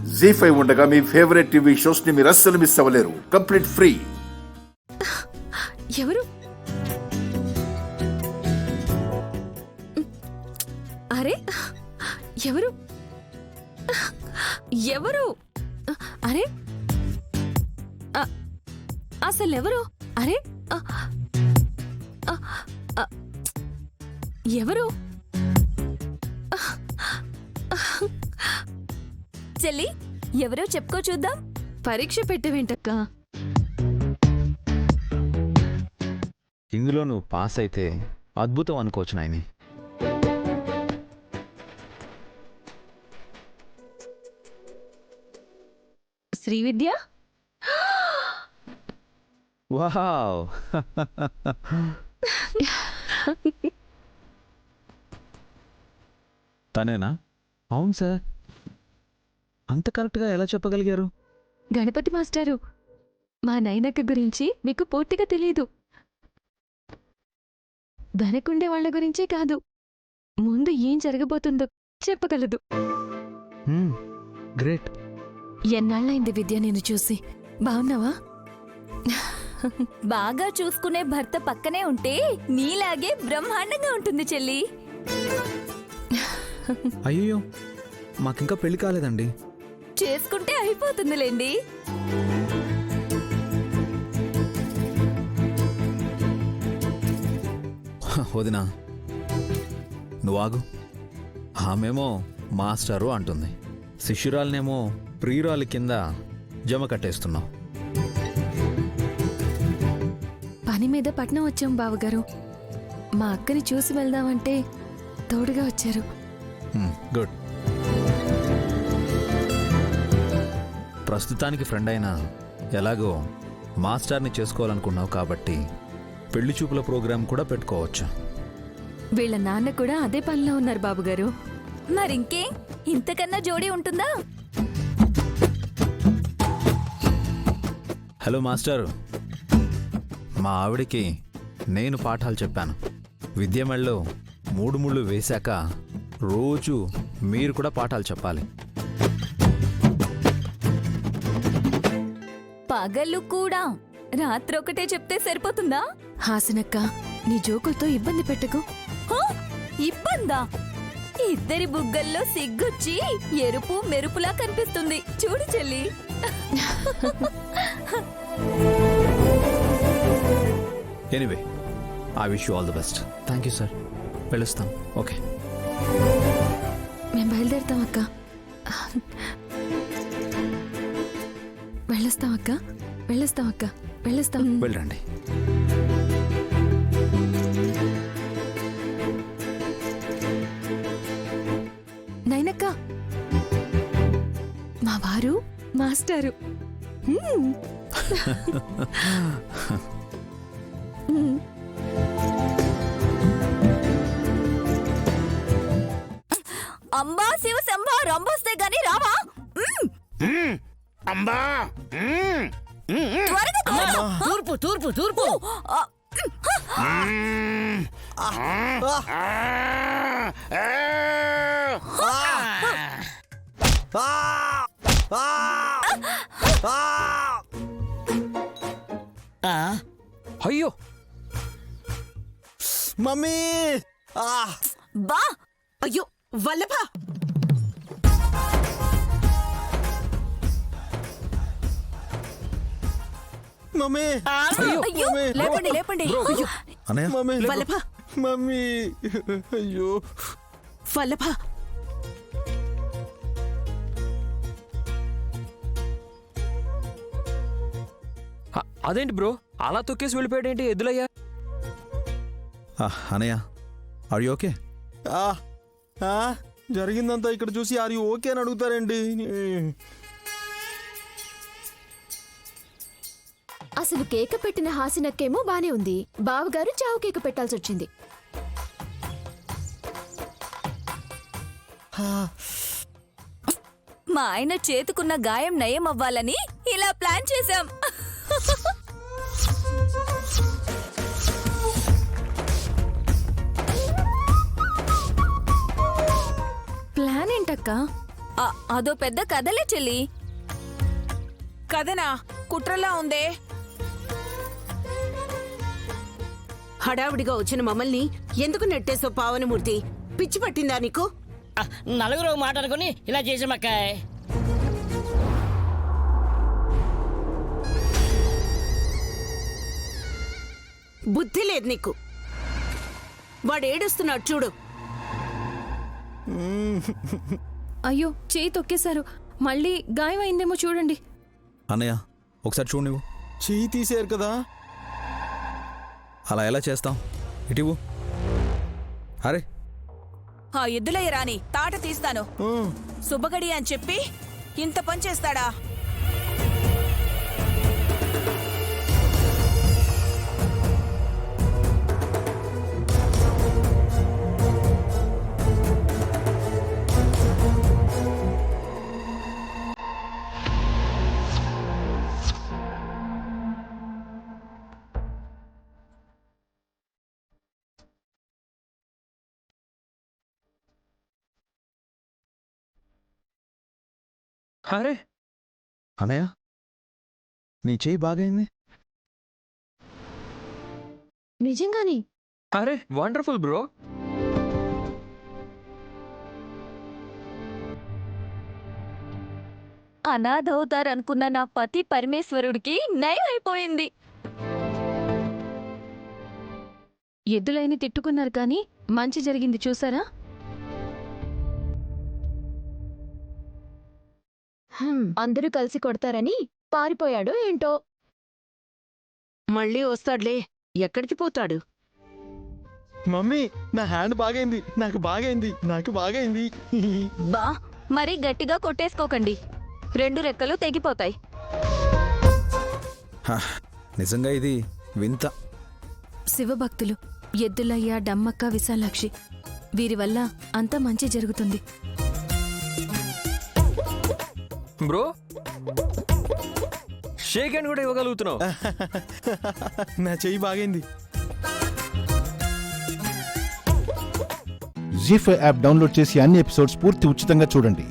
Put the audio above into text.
జీ5 ఉండగా మీ favourite TV shows ని మీరు అస్సలు మిస్ అవ్వలేరు. Complete free. ఎవరు? అరే ఎవరు? ఎవరు? అరే అసలు ఎవరు? అరే ఎవరు? చెల్లి ఎవరో చెప్పుకో చూద్దాం. పరీక్ష పెట్టవేంటక్క? ఇందులో నువ్వు పాస్ అయితే అద్భుతం అనుకోవచ్చు నాయని. శ్రీవిద్య? వావ్ తనేనా? అవును సార్. అంత కరెక్ట్గా ఎలా చెప్పగలిగారు? గణపతి మాస్టారు, మా నైనక్క గురించి మీకు పూర్తిగా తెలియదు. వెనకుండే వాళ్ల గురించే కాదు, ముందు ఏం జరగబోతుందో చెప్పగలదు. గ్రేట్. ఎన్నాళ్ళైంది విద్య నేను చూసి. బాగున్నావా? బాగా చూసుకునే భర్త పక్కనే ఉంటే నీలాగే బ్రహ్మాండంగా ఉంటుంది చెల్లి. అయ్యో, మాకింకా పెళ్లి కాలేదండి. చేసుకుంటే అయిపోతుందిలేండి. వదినా, నువ్వు ఆగు. ఆమెమో మాస్టరు అంటుంది, శిష్యురాలనేమో ప్రియురాలి కింద జమ కట్టేస్తున్నావు. పని మీద పట్నం వచ్చాం బావగారు. మా అక్కని చూసి వెళ్దామంటే తోడుగా వచ్చారు. గుడ్. ప్రస్తుతానికి ఫ్రెండ్ అయినా ఎలాగో మాస్టర్ని చేసుకోవాలనుకున్నావు కాబట్టి పెళ్లి చూపుల ప్రోగ్రాం కూడా పెట్టుకోవచ్చు. వీళ్ళ నాన్న కూడా అదే పనిలో ఉన్నారు బాబుగారు. మరింకే ఇంతకన్నా జోడీ ఉంటుందా? హలో మాస్టర్, మా ఆవిడికి నేను పాఠాలు చెప్పాను. విద్యమళ్ళలో 3 ముళ్ళు వేశాక రోజు మీరు కూడా పాఠాలు చెప్పాలి. పగలు కూడా రాత్రొకటే చెప్తే సరిపోతుందా? హాసనక్క, నీ జోకులతో ఇబ్బంది పెట్టకు. హా? ఇబ్బందా? ఇద్దరి బుగ్గల్లో సిగ్గొచ్చి ఎరుపు మెరుపులా కనిపిస్తుంది చూడు చెల్లి. Anyway, I wish you all the best. Thank you sir. వెళ్ళొస్తాం. ఓకే, మేము బయలుదేరుతాం అక్క. వెళ్ళొస్తాం అక్క, వెళ్ళొస్తాం అక్క, వెళ్ళొస్తాం. వెళ్ళండి. నైనక్క, మా వారు మాస్టారు. అంబా శివ శంభ రంబొస్తే గాని రావా? అంబా త్వరగా త్వరగా. తూర్పు తూర్పు తూర్పు. అయ్యో మమ్మీ. బా అయ్యో వల్లభ, మమ్మీ. అయ్యో లేపండి లేపండి. అయ్యో అన్నయ్య, మమ్మీ. వల్లభ, మమ్మీ. అయ్యో వల్లభ. అదేంటి బ్రో అలా తొక్కేసి వెళ్ళిపోయాడేంటి ఎద్దులయ్యా? అన్నయ్య, ఆర్ యు ఓకే? జరిగిందంతా ఇక్కడ చూసి ఆర్ యు ఓకే అని అడుగుతారండి. అసలు కేక పెట్టిన హాసినక్కేమో బానే ఉంది, బావగారు చావు కేక పెట్టాల్సి వచ్చింది. మా ఆయన చేతుకున్న గాయం నయం అవ్వాలని ఇలా ప్లాన్ చేశాం. ప్లాన్ ఏంటక్క? అదో పెద్ద కథలే చెల్లి. కదనా కుట్రలా ఉందే. హడావిడిగా వచ్చిన మమ్మల్ని ఎందుకు నెట్టేసో పావనమూర్తి? పిచ్చి పట్టిందా నీకు? నలుగురు మాట్లాడుకుని ఇలా చేసామక్కాయ్. బుద్ధి లేదు నీకు. వాడు ఏడుస్తున్నాడు చూడు. అయ్యో చేయి తొక్కేశారు, మళ్ళీ గాయం అయిందేమో చూడండి. అన్నయ్య ఒకసారి చూడు నువ్వు. చెయ్యి తీసారు కదా. అలా ఎలా చేస్తాం? ఇటివు. అరే ఆ ఎద్దులయ్య రాని తాట తీస్తాను. శుభగడి అని చెప్పి ఇంత పని చేస్తాడా? అరే అన్నయ్య నీ చెయ్యి బాగైంది. నిజంగాని అరే వండర్ఫుల్ బ్రో. అనాథవుతారనుకున్న నా పతి పరమేశ్వరుడికి నయం అయిపోయింది. ఎద్దులైన తిట్టుకున్నారు కానీ మంచి జరిగింది చూసారా? అందరూ కలిసి కొడతారని పారిపోయాడో ఏంటో. మళ్ళీ వస్తాడులే, ఎక్కడికి పోతాడు? మమ్మీ నా హ్యాండ్ బాగైంది, నాకు బాగైంది, నాకు బాగైంది. బా మరి గట్టిగా కొట్టేసుకోకండి, 2 రెక్కలు తెగిపోతాయి. నిజంగా ఇది వింత. శివభక్తులు ఎద్దులయ్య, డమ్మక్క, విశాలాక్షి వీరి వల్ల అంతా మంచి జరుగుతుంది. బ్రో షేక్ హ్యాండ్ కూడా ఇవ్వగలుగుతున్నావు. నా చెయ్యి బాగైంది. జీ5 యాప్ డౌన్లోడ్ చేసి అన్ని ఎపిసోడ్స్ పూర్తి ఉచితంగా చూడండి.